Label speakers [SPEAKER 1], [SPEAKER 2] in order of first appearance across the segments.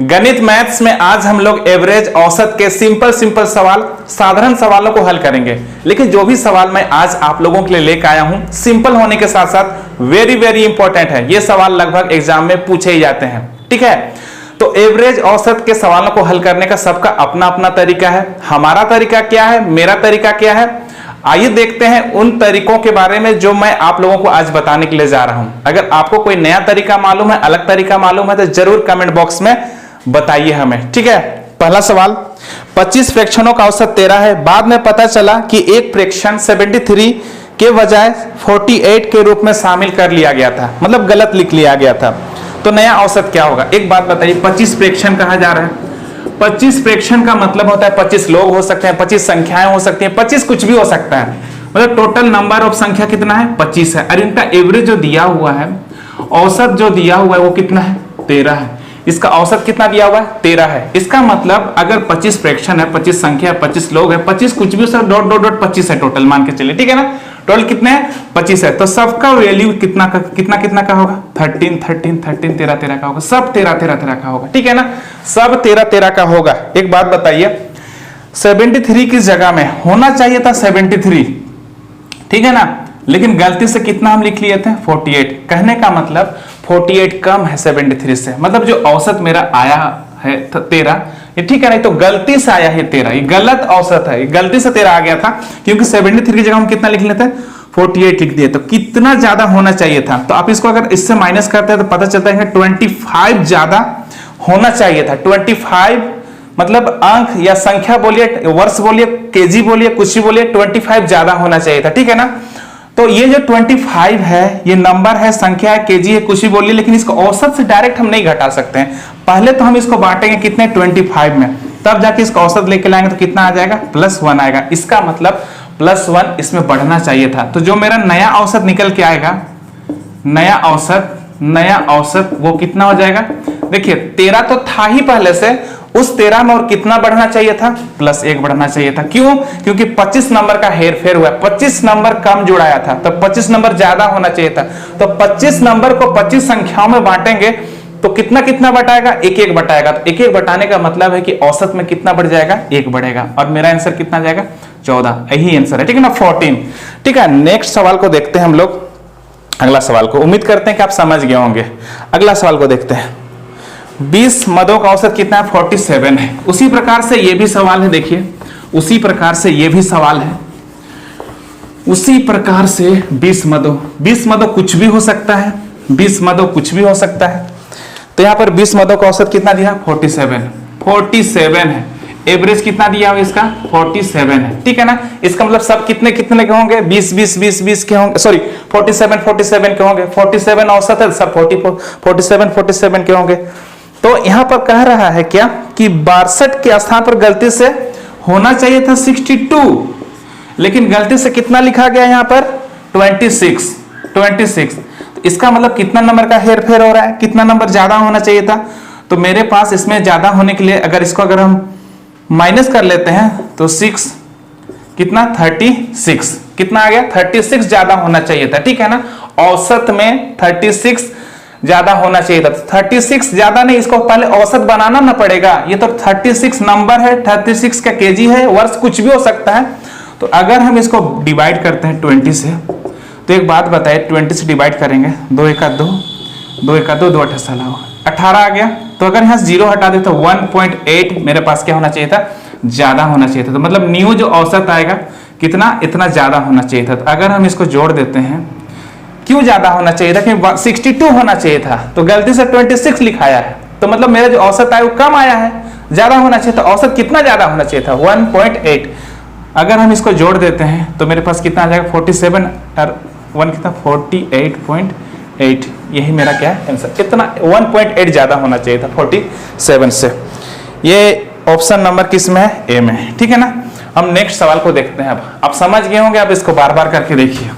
[SPEAKER 1] गणित मैथ्स में आज हम लोग एवरेज औसत के सिंपल सवाल, साधारण सवालों को हल करेंगे। लेकिन जो भी सवाल मैं आज आप लोगों के लिए लेकर आया हूं, सिंपल होने के साथ साथ वेरी इंपॉर्टेंट है। ये सवाल लगभग एग्जाम में पूछे ही जाते हैं, ठीक है। तो एवरेज औसत के सवालों को हल करने का सबका अपना अपना तरीका है। हमारा तरीका क्या है, मेरा तरीका क्या है, आइए देखते हैं उन तरीकों के बारे में जो मैं आप लोगों को आज बताने के लिए जा रहा हूं। अगर आपको कोई नया तरीका मालूम है, अलग तरीका मालूम है, तो जरूर कमेंट बॉक्स में बताइए हमें, ठीक है। पहला सवाल, 25 फ्रैक्शनों का औसत 13 है। बाद में पता चला कि एक फ्रैक्शन 73 के बजाय 48 के रूप में शामिल कर लिया गया था, मतलब गलत लिख लिया गया था। तो नया औसत क्या होगा? एक बात बताइए, 25 फ्रैक्शन कहा जा रहा है। 25 फ्रैक्शन का मतलब होता है 25 लोग हो सकते हैं, 25 संख्याएं हो सकती हैं, 25 कुछ भी हो सकता है। मतलब टोटल नंबर ऑफ संख्या कितना है? 25 है। और इनका एवरेज जो दिया हुआ है, औसत जो दिया हुआ है वो कितना है? 13 है। इसका औसत कितना दिया हुआ है? 13 है। इसका मतलब अगर 25 फ्रैक्शन है, 25 संख्या, 25 लोग है, 25 कुछ भी सर डॉट डॉट डॉट 25 है टोटल, मान के चलिए, ठीक है ना। टोटल कितने हैं? 25 है। तो सबका वैल्यू कितना का होगा? 13 13 का होगा। सब 13 का होगा, ठीक है ना। सब 13 का होगा। एक बात बताइए, 73 की जगह में होना चाहिए था 73, ठीक है ना, लेकिन गलती से कितना हम लिख लिए थे? 48। कहने का मतलब 48 कम है 73 से, मतलब जो औसत मेरा आया है 13, ये ठीक है, नहीं तो गलती से आया है 13, ये गलत औसत है, गलती से 13 आ गया था, क्योंकि 73 की जगह हम कितना लिख लेते हैं? 48 लिख दिए। तो कितना ज्यादा होना चाहिए था? तो आप इसको अगर इससे माइनस करते हैं तो पता चलता है 25 ज्यादा होना चाहिए था। 25 मतलब अंक या संख्या बोलिए, वर्ष बोलिए, केजी बोलिए, कुछ भी बोलिए, 25 ज्यादा होना चाहिए था, ठीक है ना। तो ये जो 25 है, ये नंबर है, संख्या है, केजी है, कुछ भी बोलिए, लेकिन इसको औसत से डायरेक्ट हम नहीं घटा सकते हैं। पहले तो हम इसको बांटेंगे कितने? 25 में, तब जाके इसका औसत लेके लाएंगे तो कितना आ जाएगा? +1 आएगा। इसका मतलब +1 इसमें बढ़ना चाहिए था। तो जो मेरा नया औसत निकल के आएगा, नया औसत वो कितना हो जाएगा? देखिए 13 तो था ही पहले से, उस 13 में और कितना बढ़ना चाहिए था? +1 बढ़ना चाहिए था। क्यों? क्योंकि 25 नंबर का हेर फेर हुआ, 25 नंबर कम जुड़ाया था, तो 25 नंबर ज्यादा होना चाहिए था। तो 25 नंबर को 25 संख्याओं में बांटेंगे तो कितना बटाएगा? 1 बटाएगा। तो 1 बटाने का मतलब है कि औसत में कितना बढ़ जाएगा? 1 बढ़ेगा। और मेरा आंसर कितना जाएगा? 14। यही आंसर है, ठीक है ना, 14। ठीक है, नेक्स्ट सवाल को देखते हैं हम लोग। अगला सवाल को उम्मीद करते हैं कि आप समझ गए होंगे। अगला सवाल को देखते हैं। 20 मदों का औसत कितना है? 47 है। उसी प्रकार से ये भी सवाल है, देखिए उसी प्रकार से ये भी सवाल है, उसी प्रकार से 20 मदों कुछ भी हो सकता है, 20 मदों कुछ भी हो सकता है। तो यहां पर 20 मदों का औसत कितना दिया? 47 है। एवरेज कितना दिया हुआ इसका? 47 है, ठीक है ना। इसका मतलब सब कितने के होंगे? 20 के होंगे, सॉरी 47 के होंगे। 47 औसत है, सब 47 के होंगे। तो यहां पर कह रहा है क्या कि 62 के स्थान पर गलती से होना चाहिए था 62, लेकिन गलती से कितना लिखा गया यहां पर? 26। तो इसका मतलब कितना नंबर का हेर फेर हो रहा है? कितना नंबर ज्यादा होना चाहिए था? तो मेरे पास इसमें ज्यादा होने के लिए अगर हम माइनस कर लेते हैं तो 6 कितना? 36। कितना आ गया? 36 ज्यादा होना चाहिए था, ठीक है ना। औसत में 36 ज्यादा होना चाहिए था। 36 ज्यादा नहीं, इसको पहले औसत बनाना ना पड़ेगा। ये तो 36 नंबर है, 36 का केजी है, वर्ष कुछ भी हो सकता है। तो अगर हम इसको डिवाइड करते हैं 20 से, तो एक बात बताइए, 20 से डिवाइड करेंगे, 2 1 2, 2 1 2, 2 8 18 आ गया। तो अगर यहाँ 0 हटा दे तो 1.8 मेरे पास क्या होना चाहिए था? ज्यादा होना चाहिए था। तो मतलब न्यू जो औसत आएगा कितना? इतना ज्यादा होना चाहिए था। तो अगर हम इसको जोड़ देते हैं, क्यों ज्यादा होना चाहिए था? क्योंकि 62 होना चाहिए था, तो गलती से 26 लिखाया है। तो मतलब मेरा जो औसत आया वो कम आया है, ज्यादा होना चाहिए था। औसत कितना ज्यादा होना चाहिए था? 1.8। अगर हम इसको जोड़ देते हैं तो मेरे पास कितना आ जाएगा? 47 और 1 कितना? 48.8। यही मेरा क्या है? आंसर। कितना? 1.8 ज्यादा होना चाहिए था 47 से। ये ऑप्शन नंबर किस में है? ए में है, ठीक है ना। हम नेक्स्ट सवाल को देखते हैं। अब आप समझ गए होंगे, आप इसको बार बार करके देखिए।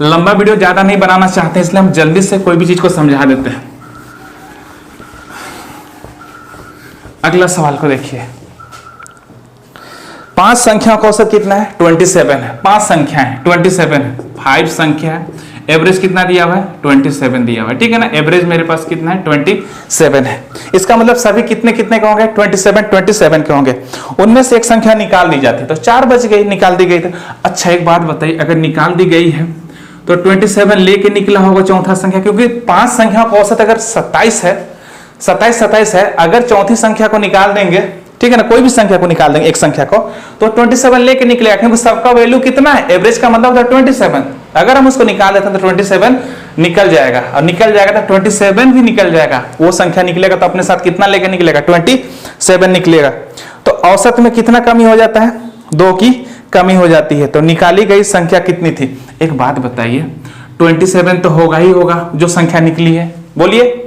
[SPEAKER 1] लंबा वीडियो ज्यादा नहीं बनाना चाहते, इसलिए हम जल्दी से कोई भी चीज को समझा देते हैं। अगला सवाल को देखिए। 5 संख्याओं का औसत कितना है? 27 है। 5 संख्या है, 27 है। 5 संख्या है, एवरेज कितना दिया हुआ है 27 दिया हुआ है, ठीक है ना। एवरेज मेरे पास कितना है 27 है। इसका मतलब सभी कितने कितने के होंगे 27 के होंगे। उनमें से एक संख्या निकाल दी जाती तो 4 बच गई, निकाल दी गई तो। अच्छा एक बात बताइए, अगर निकाल दी गई है तो 27 लेके निकला होगा चौथा संख्या, क्योंकि 5 संख्या का औसत अगर 27 है, 27 है, अगर चौथी संख्या को निकाल देंगे, ठीक है ना, कोई भी संख्या को निकाल देंगे, एक संख्या को, तो 27 लेके निकलेगा, क्योंकि सबका वैल्यू कितना है, एवरेज का मतलब होता है 27। अगर हम उसको निकाल देते हैं तो 27 निकल जाएगा, और निकल जाएगा तो 27 भी निकल जाएगा। वो संख्या निकलेगा तो अपने साथ कितना लेके निकलेगा 27 निकलेगा। तो औसत में कितना कमी हो जाता है, 2 की कमी हो जाती है। तो निकाली गई संख्या कितनी थी, एक बात बताइए, 27 तो होगा ही होगा जो संख्या निकली है, बोलिए।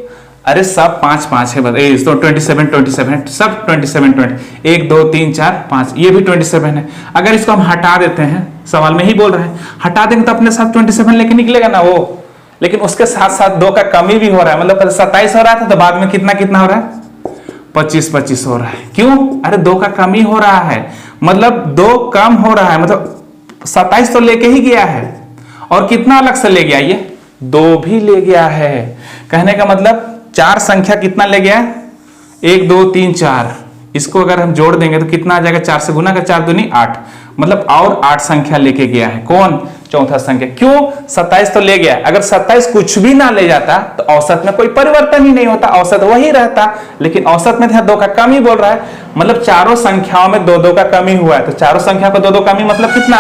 [SPEAKER 1] अरे सब 5 है, बस तो 27 सब 27 1 2 3 4 5, ये भी 27 है। अगर इसको हम हटा देते हैं, सवाल में ही बोल रहे हैं, हटा देंगे तो अपने साथ 27 लेके निकलेगा ना वो, लेकिन उसके साथ साथ 2 का कमी भी हो रहा है, मतलब 27 हो रहा था तो बाद में कितना कितना हो रहा है 25 हो रहा है। क्यों, अरे 2 का कमी हो रहा है, मतलब 2 कम हो रहा है, मतलब 27 तो लेके ही गया है, और कितना अलग से ले गया, ये 2 भी ले गया है। कहने का मतलब 4 संख्या कितना ले गया, 1 2 3 4, इसको अगर हम जोड़ देंगे तो कितना आ जाएगा, 4 से गुना का 4 दूनी 8, मतलब और 8 संख्या लेके गया है। कौन, चौथा संख्या। क्यों, 27 तो ले गया, अगर 27 कुछ भी ना ले जाता तो औसत में कोई परिवर्तन ही नहीं होता, औसत वही रहता, लेकिन औसत में 2 का कमी बोल रहा है, मतलब चारों संख्याओं में 2 का कमी हुआ है। तो चारों संख्या को 2 कमी मतलब कितना,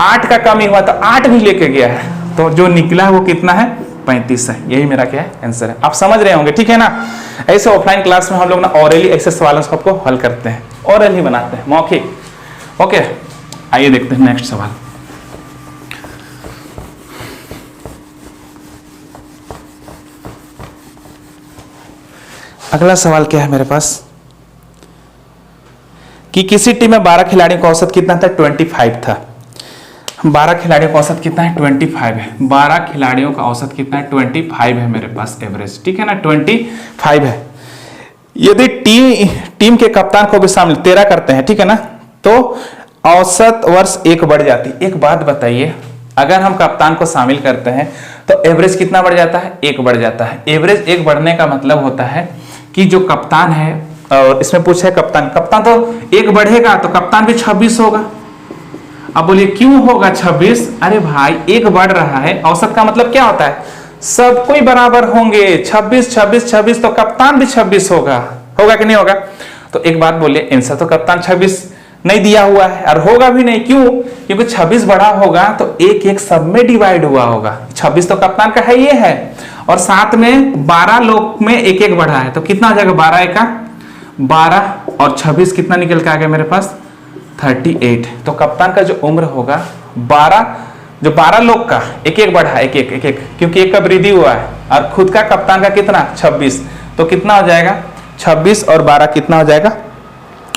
[SPEAKER 1] 8 का कमी हुआ, तो 8 भी लेके गया है, तो जो निकला वो कितना है 35 है। यही मेरा क्या है आंसर है। आप समझ रहे होंगे, ठीक है ना। ऐसे ऑफलाइन क्लास में हम लोग ना ऑरली ऐसे सवालों को हल करते हैं, ऑरल ही बनाते हैं, मौखिक। ओके, आइए देखते हैं नेक्स्ट सवाल। अगला सवाल क्या है मेरे पास, कि किसी टीम में 12 खिलाड़ियों का औसत कितना था 25 था। 12 खिलाड़ियों का औसत कितना है 25 है। 12 खिलाड़ियों का औसत कितना है 25 है मेरे पास एवरेज, ठीक है ना, 25 है। यदि टीम के कप्तान को भी शामिल 13 करते हैं, ठीक है ना, तो औसत वर्ष 1 बढ़ जाती। एक बात बताइए, अगर हम कप्तान को शामिल करते हैं तो एवरेज कितना बढ़ जाता है, 1 बढ़ जाता है। एवरेज 1 बढ़ने का मतलब होता है कि जो कप्तान है, और इसमें पूछा है कप्तान तो 1 बढ़ेगा तो कप्तान भी 26 होगा। अब बोलिए क्यों होगा 26, अरे भाई 1 बढ़ रहा है, औसत का मतलब क्या होता है, सब कोई बराबर होंगे, 26 तो कप्तान भी 26 होगा कि नहीं होगा। तो एक बात बोलिए, आंसर तो कप्तान 26 नहीं दिया हुआ है, और होगा भी नहीं, क्यों, क्योंकि 26 बड़ा होगा तो 1 सब में डिवाइड हुआ होगा। 26 तो कप्तान का है, ये है, और साथ में 12 लोग में 1 बढ़ा है, तो कितना हो जाएगा 12 1 12, और 26 कितना निकल के आ गया मेरे पास 38। तो कप्तान का जो उम्र होगा 12 लोग का 1 बढ़ा, 1 क्योंकि 1 का वृद्धि हुआ है, और खुद का कप्तान का कितना 26, तो कितना हो जाएगा 26 और 12 कितना हो जाएगा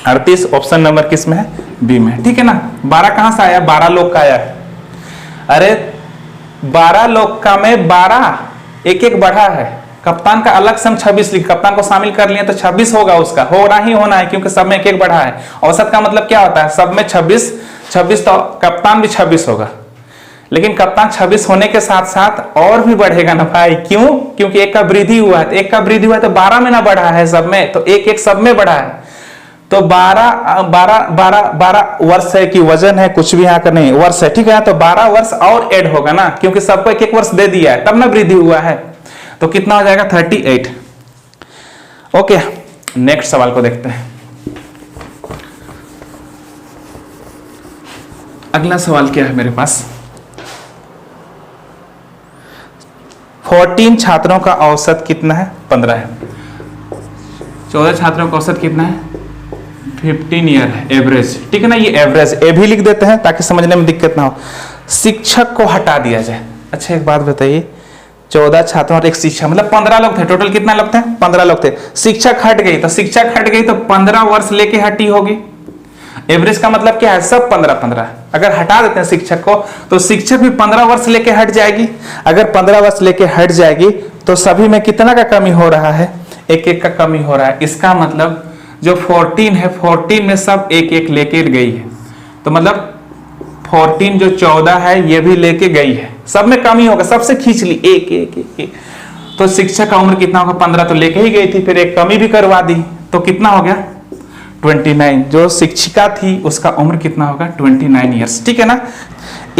[SPEAKER 1] 38। ऑप्शन नंबर किस में है, बी में, ठीक है ना। 12 कहां से आया, 12 लोग का आया है। अरे 12 लोग का में 12 1 बढ़ा है, कप्तान का अलग से हम 26 लिख, कप्तान को शामिल कर लिए तो 26 होगा, उसका होना है, क्योंकि सब में 1 बढ़ा है। औसत का मतलब क्या होता है, सब में 26 तो कप्तान भी 26 होगा, लेकिन कप्तान 26 होने के साथ साथ और भी बढ़ेगा ना भाई। क्यों, क्योंकि 1 का वृद्धि हुआ है, 1 का वृद्धि हुआ है तो 12 में ना बढ़ा है सब में, तो 1 सब में बढ़ा है। तो 12 वर्ष है कि वजन है, कुछ भी यहाँ का नहीं, वर्ष है, ठीक है। तो 12 वर्ष और ऐड होगा ना, क्योंकि सबको 1 वर्ष दे दिया है, तब ना वृद्धि हुआ है, तो कितना हो जाएगा 38। ओके, नेक्स्ट सवाल को देखते हैं। अगला सवाल क्या है मेरे पास, 14 छात्रों का औसत कितना है 15 है। 14 छात्रों का औसत कितना है 15 ईयर है एवरेज, ठीक है ना। ये एवरेज ए भी लिख देते हैं ताकि समझने में दिक्कत ना हो। शिक्षक को हटा दिया जाए। अच्छा एक बात बताइए, 14 छात्रों और 1 शिक्षक, मतलब 15 लोग थे, टोटल कितना लोग थे 15 लोग थे। शिक्षक हट गई तो 15 वर्ष लेके हटी होगी। एवरेज का मतलब क्या है, सब 15। अगर हटा देते हैं शिक्षक को तो शिक्षक भी 15 वर्ष लेके हट जाएगी। अगर 15 वर्ष लेके हट जाएगी तो सभी में कितना का कमी हो रहा है, 1 का कमी हो रहा है। इसका मतलब जो 14 है, 14 में सब 1 लेके गई है, तो मतलब 14 जो 14 है ये भी लेके गई है, सब में कम ही होगा, सबसे खींच ली एक एक एक एक। तो शिक्षक का उम्र कितना होगा 15 तो लेके ही गई थी, फिर एक कमी भी करवा दी तो कितना हो गया 29। जो शिक्षिका थी उसका उम्र कितना होगा 29 ईयर्स। ठीक है ना।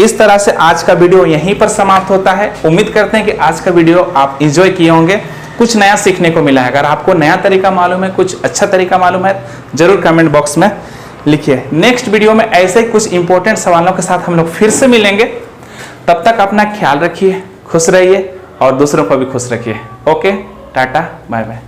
[SPEAKER 1] इस तरह से आज का वीडियो यहीं पर समाप्त होता है। उम्मीद करते हैं कि आज का वीडियो आप एंजॉय किए होंगे, कुछ नया सीखने को मिला है। अगर आपको नया तरीका मालूम है, कुछ अच्छा तरीका मालूम है, जरूर कमेंट बॉक्स में लिखिए। नेक्स्ट वीडियो में ऐसे ही कुछ इंपॉर्टेंट सवालों के साथ हम लोग फिर से मिलेंगे। तब तक अपना ख्याल रखिए, खुश रहिए और दूसरों को भी खुश रखिए। Okay, tata, bye bye.